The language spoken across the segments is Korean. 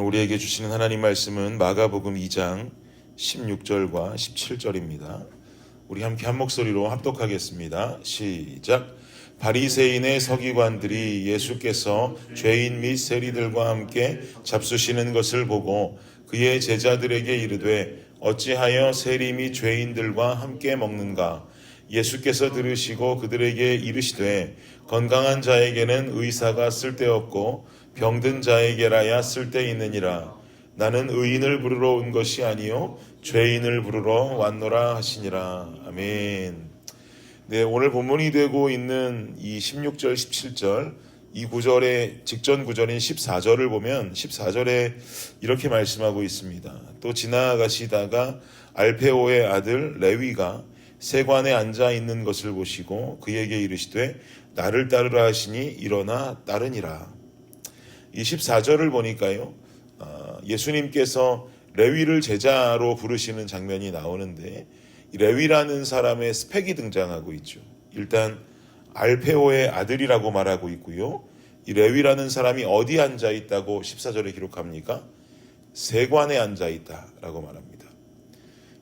오늘 우리에게 주시는 하나님 말씀은 마가복음 2장 16절과 17절입니다. 우리 함께 한 목소리로 합독하겠습니다. 시작. 바리새인의 서기관들이 예수께서 죄인 및 세리들과 함께 잡수시는 것을 보고 그의 제자들에게 이르되 어찌하여 세리 및 죄인들과 함께 먹는가? 예수께서 들으시고 그들에게 이르시되 건강한 자에게는 의사가 쓸데없고 병든 자에게라야 쓸데있느니라. 나는 의인을 부르러 온 것이 아니요 죄인을 부르러 왔노라 하시니라. 아멘. 네, 오늘 본문이 되고 있는 이 16절 17절 이 구절의 직전 구절인 14절을 보면 14절에 이렇게 말씀하고 있습니다. 또 지나가시다가 알페오의 아들 레위가 세관에 앉아 있는 것을 보시고 그에게 이르시되 나를 따르라 하시니 일어나 따르니라. 이 14절을 보니까요, 예수님께서 레위를 제자로 부르시는 장면이 나오는데 이 레위라는 사람의 스펙이 등장하고 있죠. 일단 알페오의 아들이라고 말하고 있고요. 이 레위라는 사람이 어디 앉아 있다고 14절에 기록합니까? 세관에 앉아 있다라고 말합니다.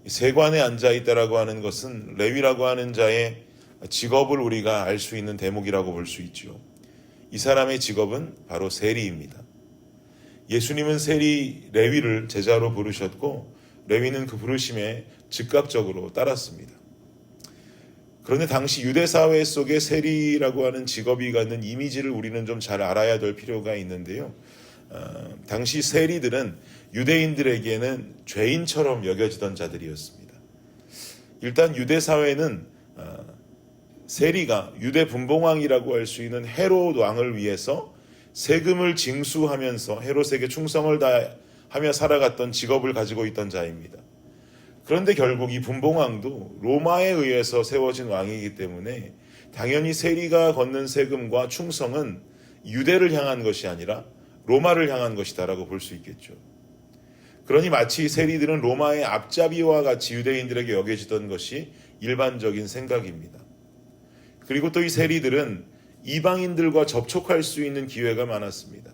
세관에 앉아 있다라고 하는 것은 레위라고 하는 자의 직업을 우리가 알 수 있는 대목이라고 볼 수 있죠. 이 사람의 직업은 바로 세리입니다. 예수님은 세리 레위를 제자로 부르셨고 레위는 그 부르심에 즉각적으로 따랐습니다. 그런데 당시 유대 사회 속에 세리라고 하는 직업이 갖는 이미지를 우리는 좀 잘 알아야 될 필요가 있는데요. 당시 세리들은 유대인들에게는 죄인처럼 여겨지던 자들이었습니다. 일단 유대 사회는 세리가 유대 분봉왕이라고 할 수 있는 헤롯 왕을 위해서 세금을 징수하면서 헤롯에게 충성을 다하며 살아갔던 직업을 가지고 있던 자입니다. 그런데 결국 이 분봉왕도 로마에 의해서 세워진 왕이기 때문에 당연히 세리가 걷는 세금과 충성은 유대를 향한 것이 아니라 로마를 향한 것이다라고 볼 수 있겠죠. 그러니 마치 세리들은 로마의 앞잡이와 같이 유대인들에게 여겨지던 것이 일반적인 생각입니다. 그리고 또 이 세리들은 이방인들과 접촉할 수 있는 기회가 많았습니다.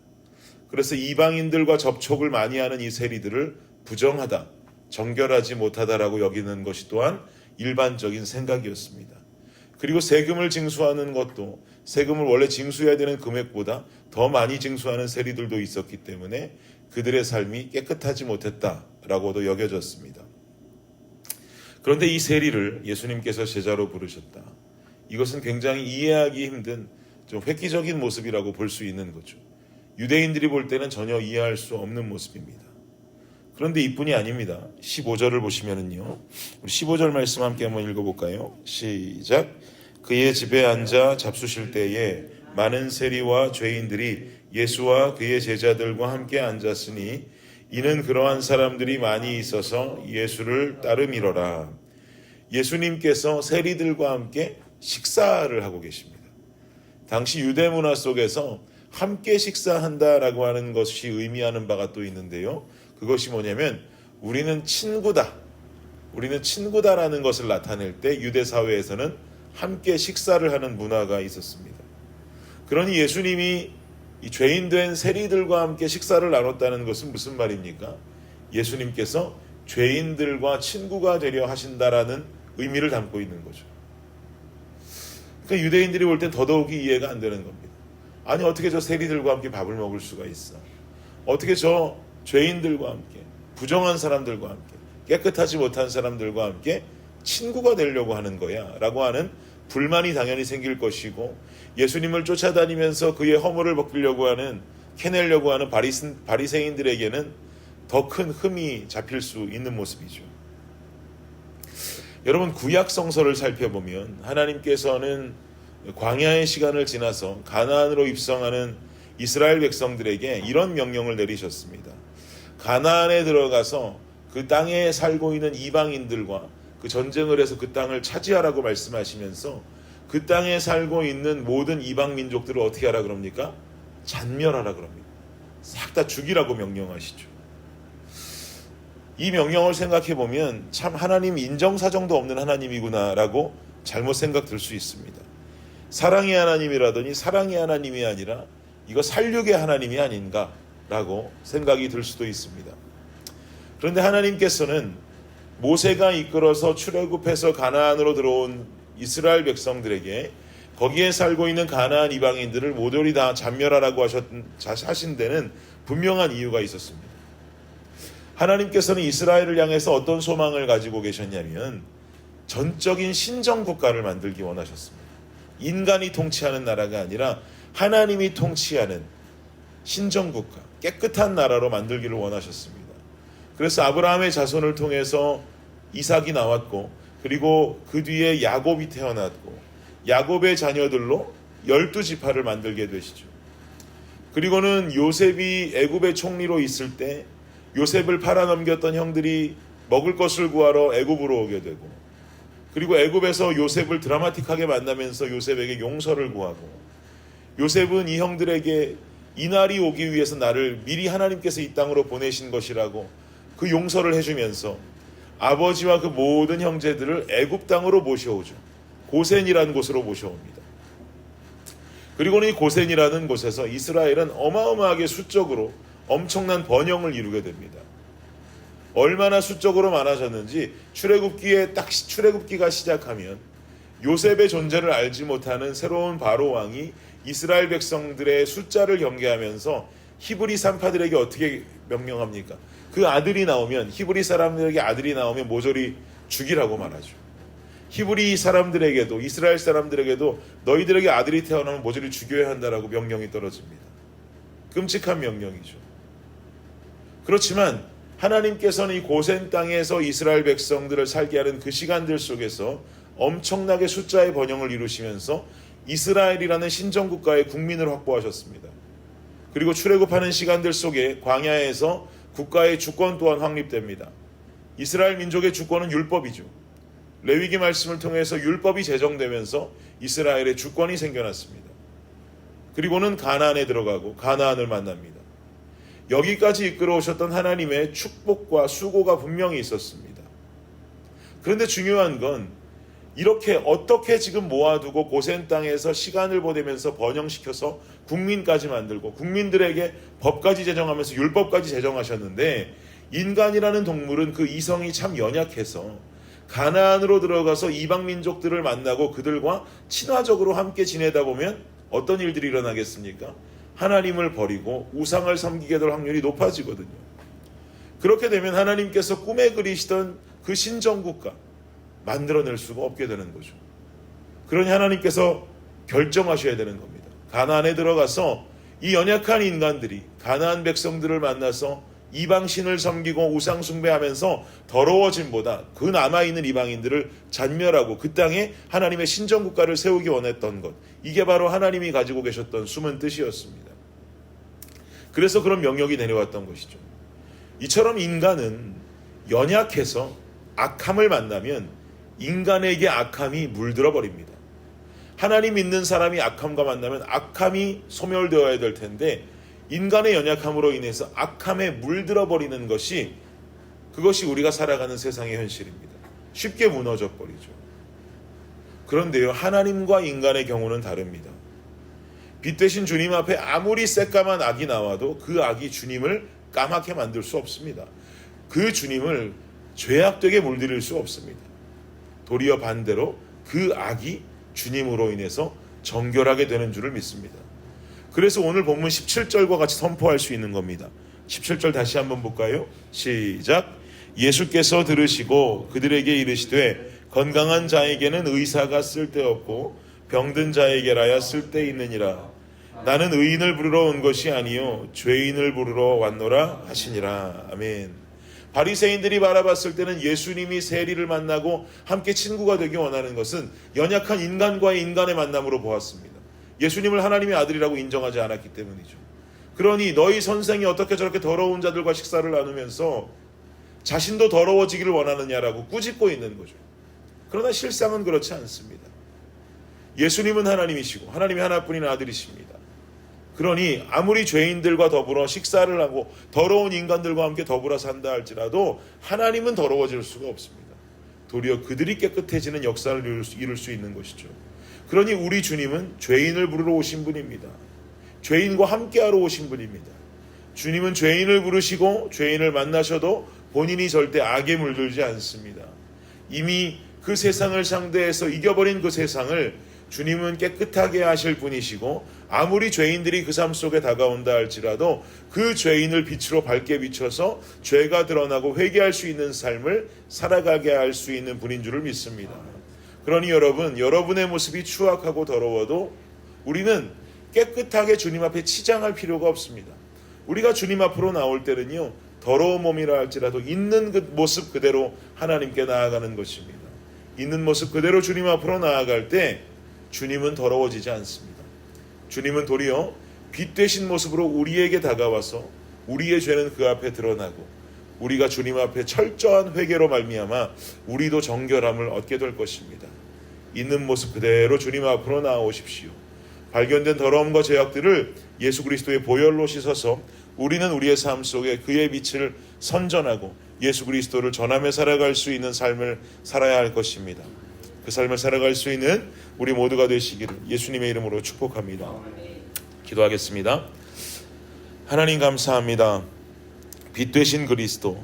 그래서 이방인들과 접촉을 많이 하는 이 세리들을 부정하다, 정결하지 못하다라고 여기는 것이 또한 일반적인 생각이었습니다. 그리고 세금을 징수하는 것도 세금을 원래 징수해야 되는 금액보다 더 많이 징수하는 세리들도 있었기 때문에 그들의 삶이 깨끗하지 못했다라고도 여겨졌습니다. 그런데 이 세리를 예수님께서 제자로 부르셨다. 이것은 굉장히 이해하기 힘든 좀 획기적인 모습이라고 볼 수 있는 거죠. 유대인들이 볼 때는 전혀 이해할 수 없는 모습입니다. 그런데 이뿐이 아닙니다. 15절을 보시면은요. 우리 15절 말씀 함께 한번 읽어볼까요? 시작. 그의 집에 앉아 잡수실 때에 많은 세리와 죄인들이 예수와 그의 제자들과 함께 앉았으니 이는 그러한 사람들이 많이 있어서 예수를 따름이러라. 예수님께서 세리들과 함께 식사를 하고 계십니다. 당시 유대 문화 속에서 함께 식사한다라고 하는 것이 의미하는 바가 또 있는데요. 그것이 뭐냐면 우리는 친구다. 우리는 친구다라는 것을 나타낼 때 유대 사회에서는 함께 식사를 하는 문화가 있었습니다. 그러니 예수님이 이 죄인된 세리들과 함께 식사를 나눴다는 것은 무슨 말입니까? 예수님께서 죄인들과 친구가 되려 하신다라는 의미를 담고 있는 거죠. 그러니까 유대인들이 볼 땐 더더욱이 이해가 안 되는 겁니다. 아니 어떻게 저 세리들과 함께 밥을 먹을 수가 있어? 어떻게 저 죄인들과 함께 부정한 사람들과 함께 깨끗하지 못한 사람들과 함께 친구가 되려고 하는 거야 라고 하는 불만이 당연히 생길 것이고 예수님을 쫓아다니면서 그의 허물을 벗기려고 하는 캐내려고 하는 바리새인들에게는 더 큰 흠이 잡힐 수 있는 모습이죠. 여러분 구약 성서를 살펴보면 하나님께서는 광야의 시간을 지나서 가나안으로 입성하는 이스라엘 백성들에게 이런 명령을 내리셨습니다. 가나안에 들어가서 그 땅에 살고 있는 이방인들과 그 전쟁을 해서 그 땅을 차지하라고 말씀하시면서 그 땅에 살고 있는 모든 이방 민족들을 어떻게 하라 그럽니까? 잔멸하라 그럽니다. 싹 다 죽이라고 명령하시죠. 이 명령을 생각해 보면 참 하나님 인정사정도 없는 하나님이구나라고 잘못 생각될 수 있습니다. 사랑의 하나님이라더니 사랑의 하나님이 아니라 이거 살육의 하나님이 아닌가라고 라고 생각이 들 수도 있습니다. 그런데 하나님께서는 모세가 이끌어서 출애굽해서 가나안으로 들어온 이스라엘 백성들에게 거기에 살고 있는 가나안 이방인들을 모조리 다 잔멸하라고 하신 데는 분명한 이유가 있었습니다. 하나님께서는 이스라엘을 향해서 어떤 소망을 가지고 계셨냐면 전적인 신정국가를 만들기 원하셨습니다. 인간이 통치하는 나라가 아니라 하나님이 통치하는 신정국가, 깨끗한 나라로 만들기를 원하셨습니다. 그래서 아브라함의 자손을 통해서 이삭이 나왔고, 그리고 그 뒤에 야곱이 태어났고, 야곱의 자녀들로 12지파를 만들게 되시죠. 그리고는 요셉이 애굽의 총리로 있을 때 요셉을 팔아넘겼던 형들이 먹을 것을 구하러 애굽으로 오게 되고, 그리고 애굽에서 요셉을 드라마틱하게 만나면서 요셉에게 용서를 구하고, 요셉은 이 형들에게 이 날이 오기 위해서 나를 미리 하나님께서 이 땅으로 보내신 것이라고 그 용서를 해주면서 아버지와 그 모든 형제들을 애굽 땅으로 모셔오죠. 고센이라는 곳으로 모셔옵니다. 그리고는 이 고센이라는 곳에서 이스라엘은 어마어마하게 수적으로 엄청난 번영을 이루게 됩니다. 얼마나 수적으로 많아졌는지 출애굽기가 시작하면 요셉의 존재를 알지 못하는 새로운 바로 왕이 이스라엘 백성들의 숫자를 경계하면서 히브리 산파들에게 어떻게 명령합니까? 그 아들이 나오면, 히브리 사람들에게 아들이 나오면 모조리 죽이라고 말하죠. 히브리 사람들에게도, 이스라엘 사람들에게도 너희들에게 아들이 태어나면 모조리 죽여야 한다라고 명령이 떨어집니다. 끔찍한 명령이죠. 그렇지만 하나님께서는 이 고센 땅에서 이스라엘 백성들을 살게 하는 그 시간들 속에서 엄청나게 숫자의 번영을 이루시면서 이스라엘이라는 신정국가의 국민을 확보하셨습니다. 그리고 출애굽하는 시간들 속에 광야에서 국가의 주권 또한 확립됩니다. 이스라엘 민족의 주권은 율법이죠. 레위기 말씀을 통해서 율법이 제정되면서 이스라엘의 주권이 생겨났습니다. 그리고는 가나안에 들어가고 가나안을 만납니다. 여기까지 이끌어 오셨던 하나님의 축복과 수고가 분명히 있었습니다. 그런데 중요한 건 이렇게 어떻게 지금 모아두고 고센 땅에서 시간을 보내면서 번영시켜서 국민까지 만들고 국민들에게 법까지 제정하면서 율법까지 제정하셨는데, 인간이라는 동물은 그 이성이 참 연약해서 가나안으로 들어가서 이방 민족들을 만나고 그들과 친화적으로 함께 지내다 보면 어떤 일들이 일어나겠습니까? 하나님을 버리고 우상을 섬기게 될 확률이 높아지거든요. 그렇게 되면 하나님께서 꿈에 그리시던 그 신정국가 만들어낼 수가 없게 되는 거죠. 그러니 하나님께서 결정하셔야 되는 겁니다. 가나안에 들어가서 이 연약한 인간들이 가나안 백성들을 만나서 이방신을 섬기고 우상 숭배하면서 더러워짐보다 그 남아있는 이방인들을 잔멸하고 그 땅에 하나님의 신정국가를 세우기 원했던 것, 이게 바로 하나님이 가지고 계셨던 숨은 뜻이었습니다. 그래서 그런 명령이 내려왔던 것이죠. 이처럼 인간은 연약해서 악함을 만나면 인간에게 악함이 물들어 버립니다. 하나님 믿는 사람이 악함과 만나면 악함이 소멸되어야 될 텐데, 인간의 연약함으로 인해서 악함에 물들어 버리는 것이, 그것이 우리가 살아가는 세상의 현실입니다. 쉽게 무너져 버리죠. 그런데요, 하나님과 인간의 경우는 다릅니다. 빛 대신 주님 앞에 아무리 새까만 악이 나와도 그 악이 주님을 까맣게 만들 수 없습니다. 그 주님을 죄악되게 물들일 수 없습니다. 도리어 반대로 그 악이 주님으로 인해서 정결하게 되는 줄을 믿습니다. 그래서 오늘 본문 17절과 같이 선포할 수 있는 겁니다. 17절 다시 한번 볼까요? 시작. 예수께서 들으시고 그들에게 이르시되 건강한 자에게는 의사가 쓸데없고 병든 자에게라야 쓸데있느니라. 나는 의인을 부르러 온 것이 아니요 죄인을 부르러 왔노라 하시니라. 아멘. 바리새인들이 바라봤을 때는 예수님이 세리를 만나고 함께 친구가 되기 원하는 것은 연약한 인간과의 인간의 만남으로 보았습니다. 예수님을 하나님의 아들이라고 인정하지 않았기 때문이죠. 그러니 너희 선생이 어떻게 저렇게 더러운 자들과 식사를 나누면서 자신도 더러워지기를 원하느냐라고 꾸짖고 있는 거죠. 그러나 실상은 그렇지 않습니다. 예수님은 하나님이시고 하나님이 하나뿐인 아들이십니다. 그러니 아무리 죄인들과 더불어 식사를 하고 더러운 인간들과 함께 더불어 산다 할지라도 하나님은 더러워질 수가 없습니다. 도리어 그들이 깨끗해지는 역사를 이룰 수 있는 것이죠. 그러니 우리 주님은 죄인을 부르러 오신 분입니다. 죄인과 함께하러 오신 분입니다. 주님은 죄인을 부르시고 죄인을 만나셔도 본인이 절대 악에 물들지 않습니다. 이미 그 세상을 상대해서 이겨버린 그 세상을 주님은 깨끗하게 하실 분이시고, 아무리 죄인들이 그 삶 속에 다가온다 할지라도 그 죄인을 빛으로 밝게 비춰서 죄가 드러나고 회개할 수 있는 삶을 살아가게 할 수 있는 분인 줄을 믿습니다. 그러니 여러분, 여러분의 모습이 추악하고 더러워도 우리는 깨끗하게 주님 앞에 치장할 필요가 없습니다. 우리가 주님 앞으로 나올 때는요, 더러운 몸이라 할지라도 있는 그 모습 그대로 하나님께 나아가는 것입니다. 있는 모습 그대로 주님 앞으로 나아갈 때 주님은 더러워지지 않습니다. 주님은 도리어 빛 되신 모습으로 우리에게 다가와서 우리의 죄는 그 앞에 드러나고, 우리가 주님 앞에 철저한 회개로 말미암아 우리도 정결함을 얻게 될 것입니다. 있는 모습 그대로 주님 앞으로 나아오십시오. 발견된 더러움과 죄악들을 예수 그리스도의 보혈로 씻어서 우리는 우리의 삶 속에 그의 빛을 선전하고 예수 그리스도를 전하며 살아갈 수 있는 삶을 살아야 할 것입니다. 그 삶을 살아갈 수 있는 우리 모두가 되시기를 예수님의 이름으로 축복합니다. 기도하겠습니다. 하나님 감사합니다. 빛 되신 그리스도,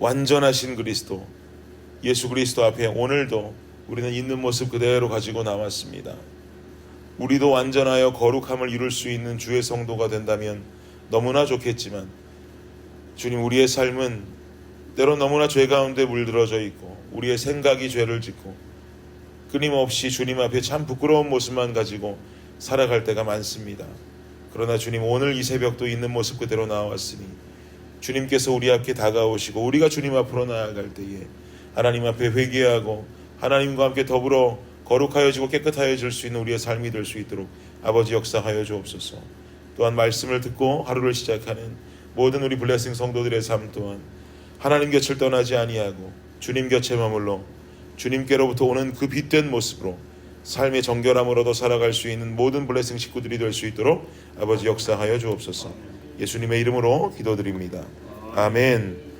완전하신 그리스도, 예수 그리스도 앞에 오늘도 우리는 있는 모습 그대로 가지고 나왔습니다. 우리도 완전하여 거룩함을 이룰 수 있는 주의 성도가 된다면 너무나 좋겠지만, 주님, 우리의 삶은 때로 너무나 죄 가운데 물들어져 있고 우리의 생각이 죄를 짓고 끊임없이 주님 앞에 참 부끄러운 모습만 가지고 살아갈 때가 많습니다. 그러나 주님, 오늘 이 새벽도 있는 모습 그대로 나왔으니 주님께서 우리 앞에 다가오시고 우리가 주님 앞으로 나아갈 때에 하나님 앞에 회개하고 하나님과 함께 더불어 거룩하여지고 깨끗하여질 수 있는 우리의 삶이 될 수 있도록 아버지 역사하여 주옵소서. 또한 말씀을 듣고 하루를 시작하는 모든 우리 블레싱 성도들의 삶 또한 하나님 곁을 떠나지 아니하고 주님 곁에 머물러 주님께로부터 오는 그 빛된 모습으로 삶의 정결함으로도 살아갈 수 있는 모든 블레싱 식구들이 될 수 있도록 아버지 역사하여 주옵소서. 예수님의 이름으로 기도드립니다. 아멘.